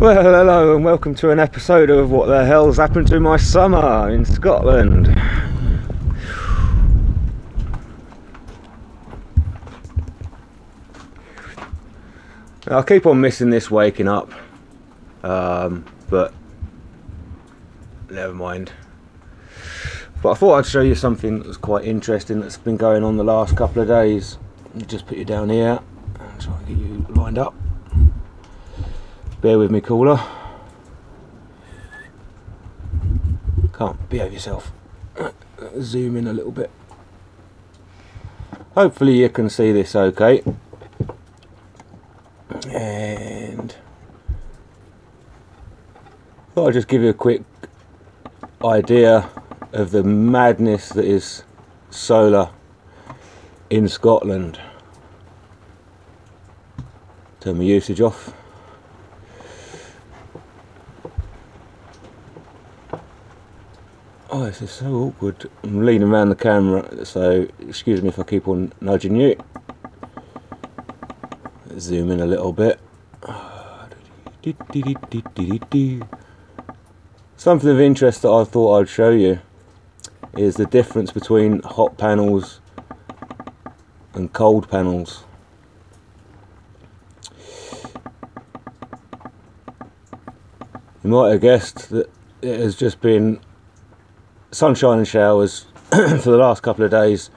Well, hello and welcome to an episode of What the Hell's Happened to My Summer in Scotland. I keep on missing this waking up, but never mind. But I thought I'd show you something that's quite interesting that's been going on the last couple of days. I'll just put you down here and try and get you lined up. Bear with me, caller. Can't behave yourself. Zoom in a little bit. Hopefully you can see this okay. And I thought I'd just give you a quick idea of the madness that is solar in Scotland. Turn my usage off. Oh, this is so awkward. I'm leaning around the camera, so excuse me if I keep on nudging you. Zoom in a little bit. Something of interest that I thought I'd show you is the difference between hot panels and cold panels. You might have guessed that it has just been sunshine and showers for the last couple of days,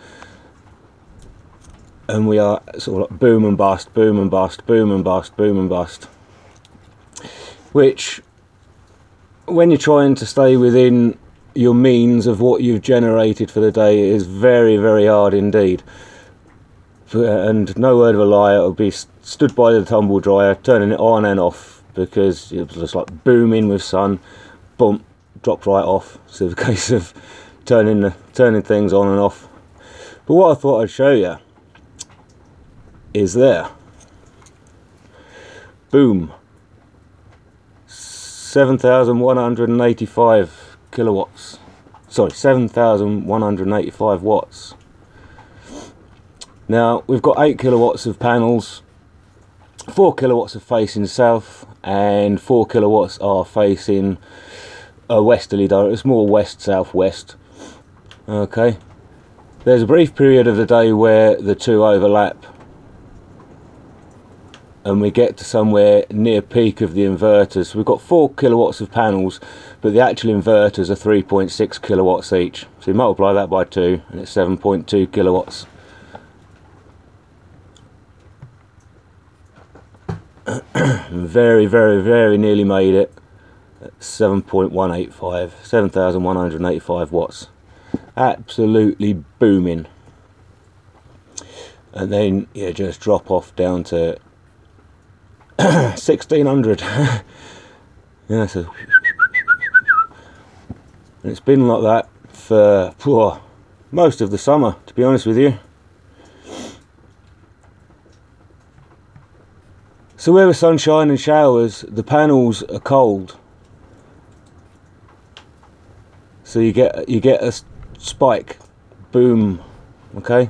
and we are sort of like boom and bust, boom and bust, boom and bust, boom and bust, which when you're trying to stay within your means of what you've generated for the day is very, very hard indeed. And no word of a lie, it'll be stood by the tumble dryer turning it on and off because it was just like booming with sun, boom, dropped right off. So it's a case of turning things on and off. But what I thought I'd show you is there. Boom. 7,185 kilowatts. Sorry, 7,185 watts. Now we've got 8 kilowatts of panels, 4 kilowatts are facing south, and 4 kilowatts are facing a westerly direction. It's more west southwest. Okay, there's a brief period of the day where the two overlap and we get to somewhere near peak of the inverters. So we've got 4 kilowatts of panels, but the actual inverters are 3.6 kilowatts each. So you multiply that by 2 and it's 7.2 kilowatts. Very, very, very nearly made it. 7.185, 7,185 watts. Absolutely booming. And then you just drop off down to 1600. Yeah, so and it's been like that for most of the summer, to be honest with you. So where the sunshine and showers, the panels are cold. So you get a spike, boom. Okay.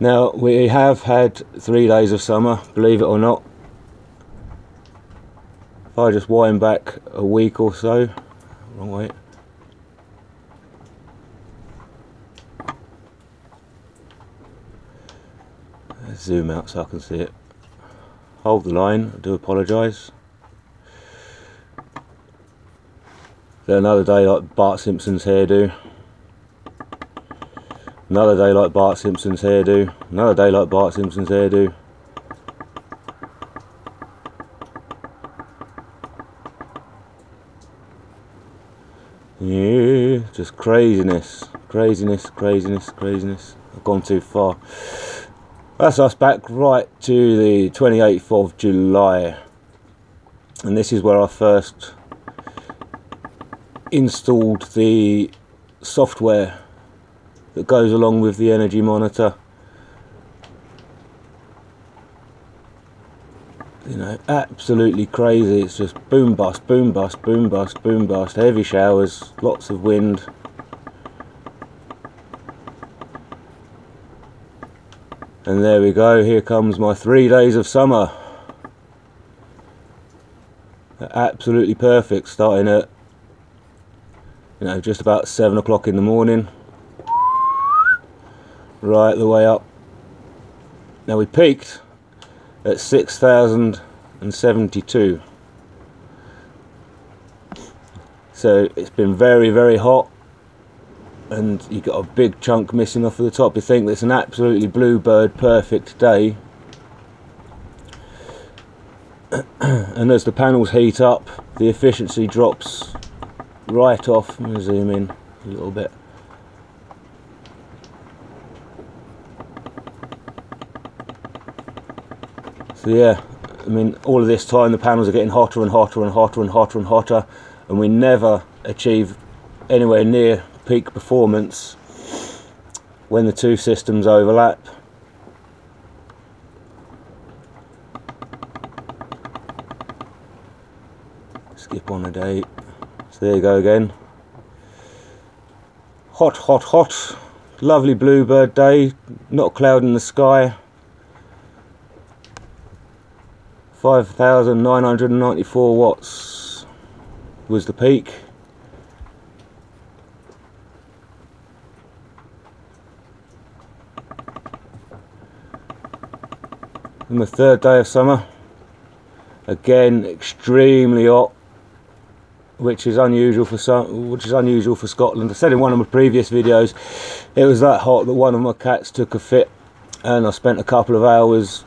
Now we have had 3 days of summer, believe it or not. If I just wind back a week or so, wrong way. Let's zoom out so I can see it. Hold the line, I do apologise. Then another day like Bart Simpson's hairdo. Another day like Bart Simpson's hairdo. Another day like Bart Simpson's hairdo. Yeah, just craziness. Craziness, craziness, craziness. I've gone too far. That's us back right to the 28th of July. And this is where I first installed the software that goes along with the energy monitor. You know, absolutely crazy. It's just boom bust, boom bust, boom bust, boom bust, heavy showers, lots of wind. And there we go, here comes my 3 days of summer. Absolutely perfect, starting at, you know, just about 7 o'clock in the morning, right the way up. Now we peaked at 6,072, so it's been very, very hot, and you got a big chunk missing off of the top. You think it's an absolutely bluebird perfect day. And as the panels heat up, the efficiency drops right off. Let me zoom in a little bit. So yeah, I mean, all of this time the panels are getting hotter and hotter and hotter and hotter and hotter, and we never achieve anywhere near peak performance when the two systems overlap. Skip on a date. So there you go again. Hot, hot, hot. Lovely bluebird day. Not a cloud in the sky. 5,994 watts was the peak. On the third day of summer, again extremely hot, which is unusual for Scotland. I said in one of my previous videos, it was that hot that one of my cats took a fit, and I spent a couple of hours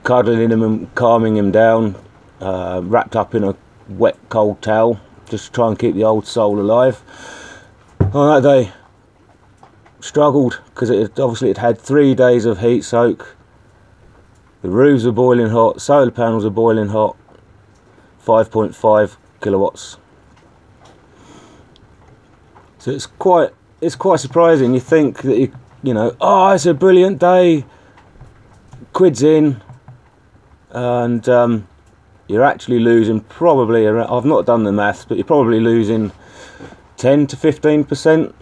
cuddling him and calming him down, wrapped up in a wet cold towel, just to try and keep the old soul alive. On that day, struggled, because obviously it had 3 days of heat soak. The roofs are boiling hot, solar panels are boiling hot, 5.5 kilowatts. So it's quite surprising. You think that you know, oh, it's a brilliant day, quid's in, and you're actually losing probably around, I've not done the maths, but you're probably losing 10 to 15%.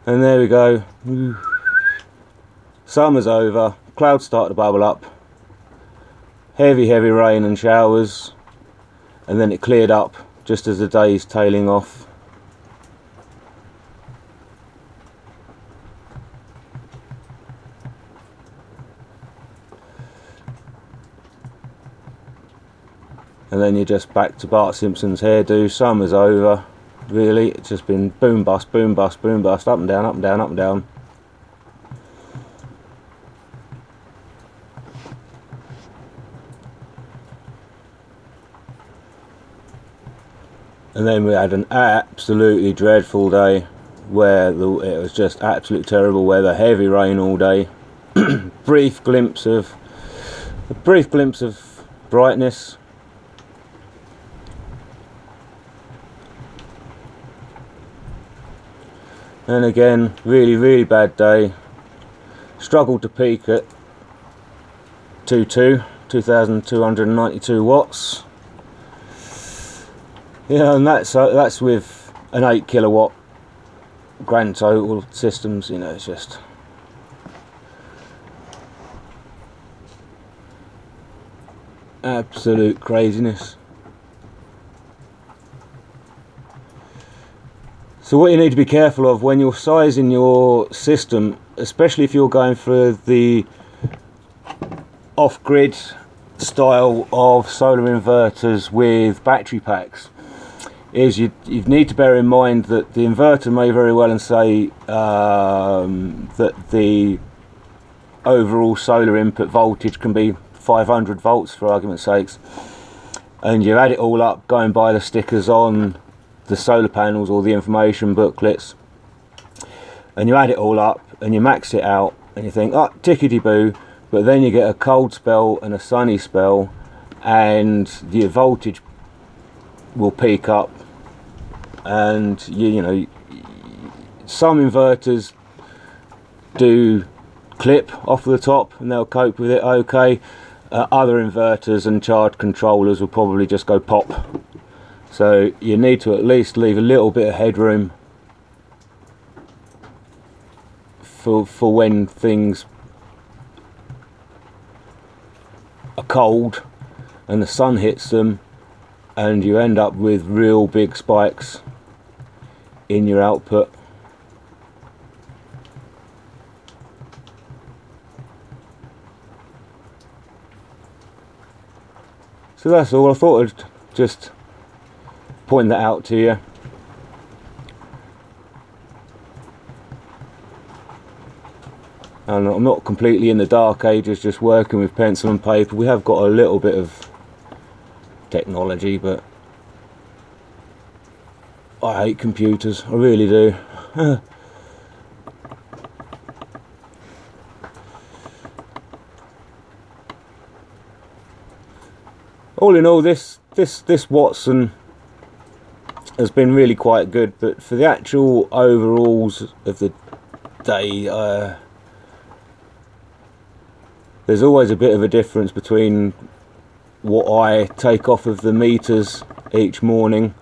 And there we go. Summer's over. Clouds start to bubble up, heavy rain and showers, and then it cleared up just as the day's tailing off. And then you're just back to Bart Simpson's hairdo. Summer's over, really. It's just been boom bust, boom bust, boom bust, up and down, up and down, up and down. And then we had an absolutely dreadful day where it was just absolutely terrible weather, heavy rain all day. brief glimpse of brightness. And again, really bad day. Struggled to peak at 2,292 watts. Yeah, and that's with an 8 kilowatt grand total systems. You know, it's just absolute craziness. So what you need to be careful of when you're sizing your system, especially if you're going for the off-grid style of solar inverters with battery packs, is you need to bear in mind that the inverter may very well and say that the overall solar input voltage can be 500 volts for argument's sakes, and you add it all up going by the stickers on the solar panels or the information booklets, and you add it all up and you max it out and you think, oh, tickety boo, but then you get a cold spell and a sunny spell and the voltage will peak up, and you know, some inverters do clip off the top and they'll cope with it okay. Other inverters and charge controllers will probably just go pop. So you need to at least leave a little bit of headroom for when things are cold and the sun hits them, and you end up with real big spikes in your output. So that's all. I thought I'd just point that out to you. And I'm not completely in the dark ages, just working with pencil and paper. We have got a little bit of technology, but I hate computers, I really do. All in all, this Watson has been really quite good, but for the actual overalls of the day, there's always a bit of a difference between what I take off of the meters each morning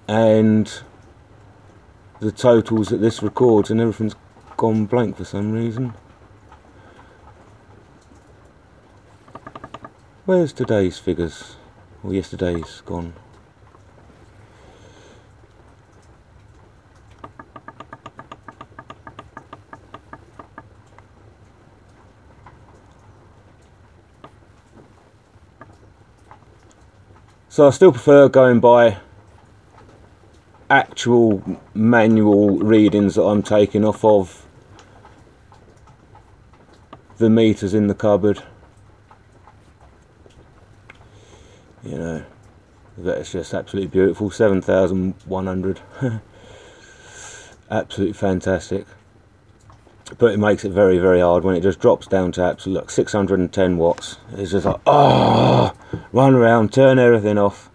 and the totals that this records, and everything's gone blank for some reason. Where's today's figures? Or yesterday's gone? So I still prefer going by actual manual readings that I'm taking off of the meters in the cupboard. You know, that's just absolutely beautiful. 7,100. Absolutely fantastic. But it makes it very, very hard when it just drops down to absolute, like 610 watts. It's just like, oh, run around, turn everything off,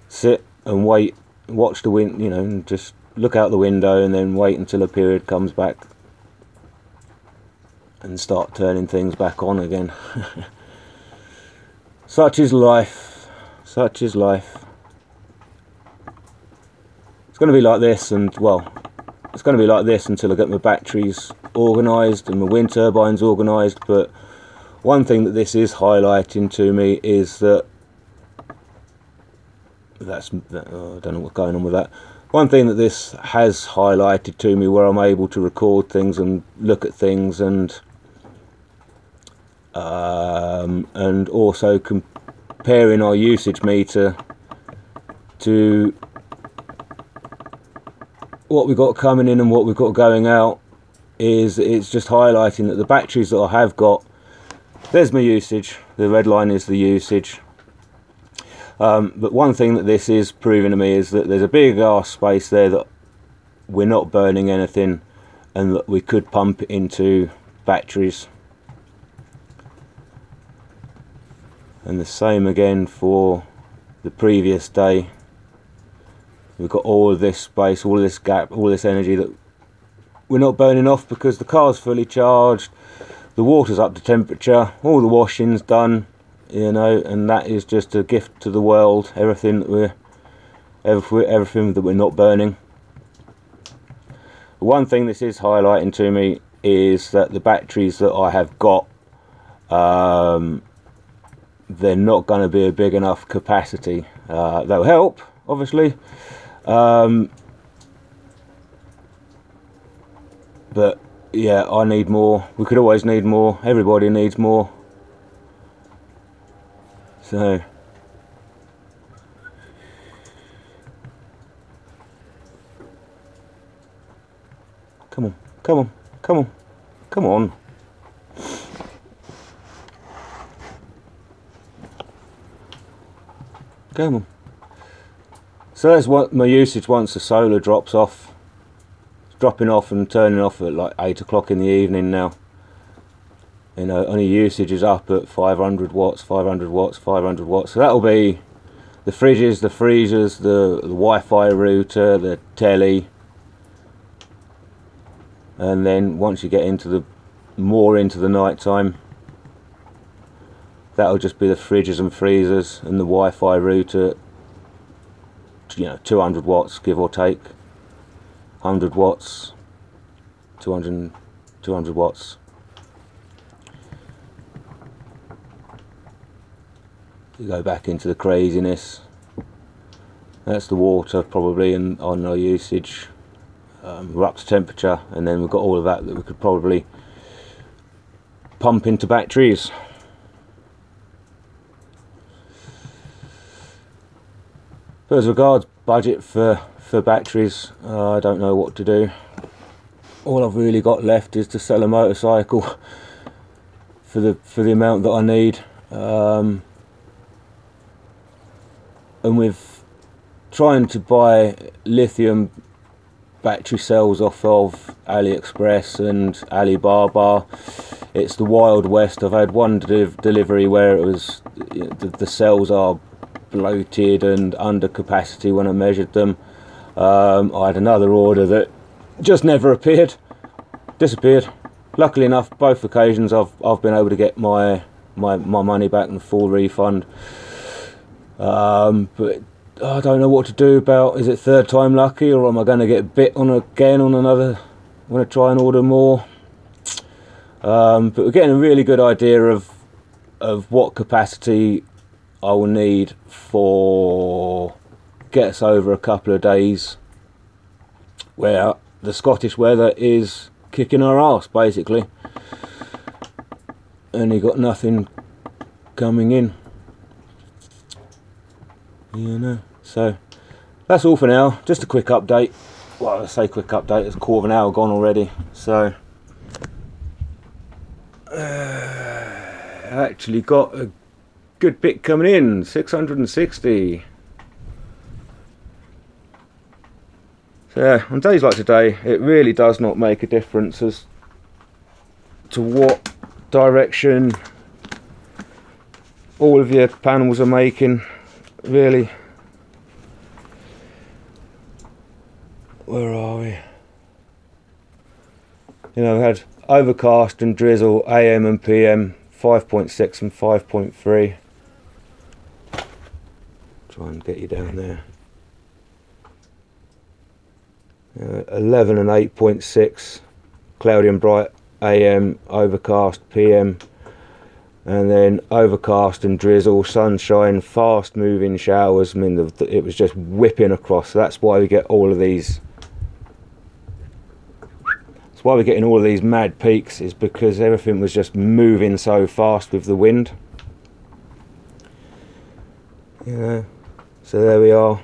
sit and wait, watch the wind, you know, and just look out the window and then wait until a period comes back and start turning things back on again. Such is life. Such is life. It's going to be like this, and well, it's going to be like this until I get my batteries organised and my wind turbines organised. But one thing that this is highlighting to me is that oh, I don't know what's going on with that. One thing that this has highlighted to me, where I'm able to record things and look at things, and also comparing our usage meter to what we've got coming in and what we've got going out, is it's just highlighting that the batteries that I have got, there's my usage, the red line is the usage. But one thing that this is proving to me is that there's a big arse space there that we're not burning anything, and that we could pump it into batteries. And the same again for the previous day. We've got all of this space, all of this gap, all this energy that we're not burning off because the car's fully charged, the water's up to temperature, all the washing's done, you know, and that is just a gift to the world. Everything that we're not burning. One thing this is highlighting to me is that the batteries that I have got, they're not going to be a big enough capacity. They'll help, obviously. But yeah, I need more. We could always need more. Everybody needs more. So come on, come on, come on, come on. Come on. So that's what my usage once the solar drops off. It's dropping off and turning off at like 8 o'clock in the evening now. You know, only usage is up at 500 watts, 500 watts, 500 watts. So that'll be the fridges, the freezers, the Wi-Fi router, the telly. And then once you get into more into the night time, that'll just be the fridges and freezers and the Wi-Fi router. You know, 200 watts give or take, 100 watts, 200 watts. You go back into the craziness. That's the water probably, and on our usage. We're up to temperature, and then we've got all of that we could probably pump into batteries. But as regards budget for batteries, I don't know what to do. All I've really got left is to sell a motorcycle for the amount that I need, and with trying to buy lithium battery cells off of AliExpress and Alibaba, it's the Wild West. I've had one delivery where it was, the cells are bloated and under capacity when I measured them. I had another order that just never disappeared. Luckily enough, both occasions I've been able to get my money back and full refund. But I don't know what to do about, is it third time lucky, or am I going to get bit on again on another when I try and order more? But we're getting a really good idea of what capacity I will need for get us over a couple of days where the Scottish weather is kicking our arse basically, and you got nothing coming in, you know. So that's all for now. Just a quick update. Well, I say quick update, it's a quarter of an hour gone already. So I actually got a good bit coming in, 660. So yeah, on days like today, it really does not make a difference as to what direction all of your panels are making, really. Where are we? You know, we had overcast and drizzle, AM and PM, 5.6 and 5.3. Try and get you down there. 11 and 8.6, cloudy and bright AM, overcast PM, and then overcast and drizzle, sunshine, fast moving showers. I mean, it was just whipping across. So that's why we get all of these. That's why we're getting all of these mad peaks, is because everything was just moving so fast with the wind. Yeah. So there we are.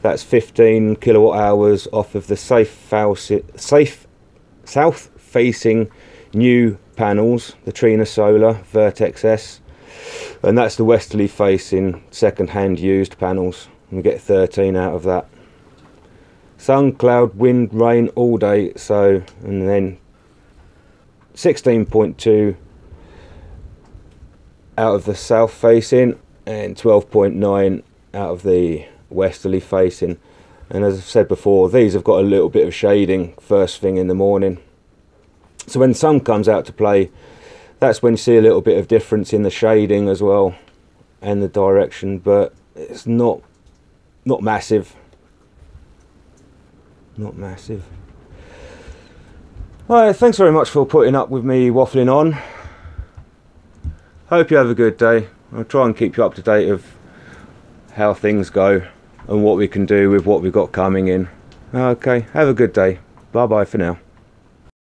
That's 15 kilowatt hours off of the south facing new panels, the Trina Solar Vertex S, and that's the westerly facing second hand used panels. We get 13 out of that. Sun, cloud, wind, rain all day. So, and then 16.2 out of the south facing and 12.9 out of the westerly facing. And as I've said before, these have got a little bit of shading first thing in the morning, so when the sun comes out to play, that's when you see a little bit of difference in the shading as well and the direction, but it's not massive. Not massive. Alright, thanks very much for putting up with me waffling on. Hope you have a good day. I'll try and keep you up to date of how things go and what we can do with what we've got coming in. Okay, have a good day. Bye bye for now.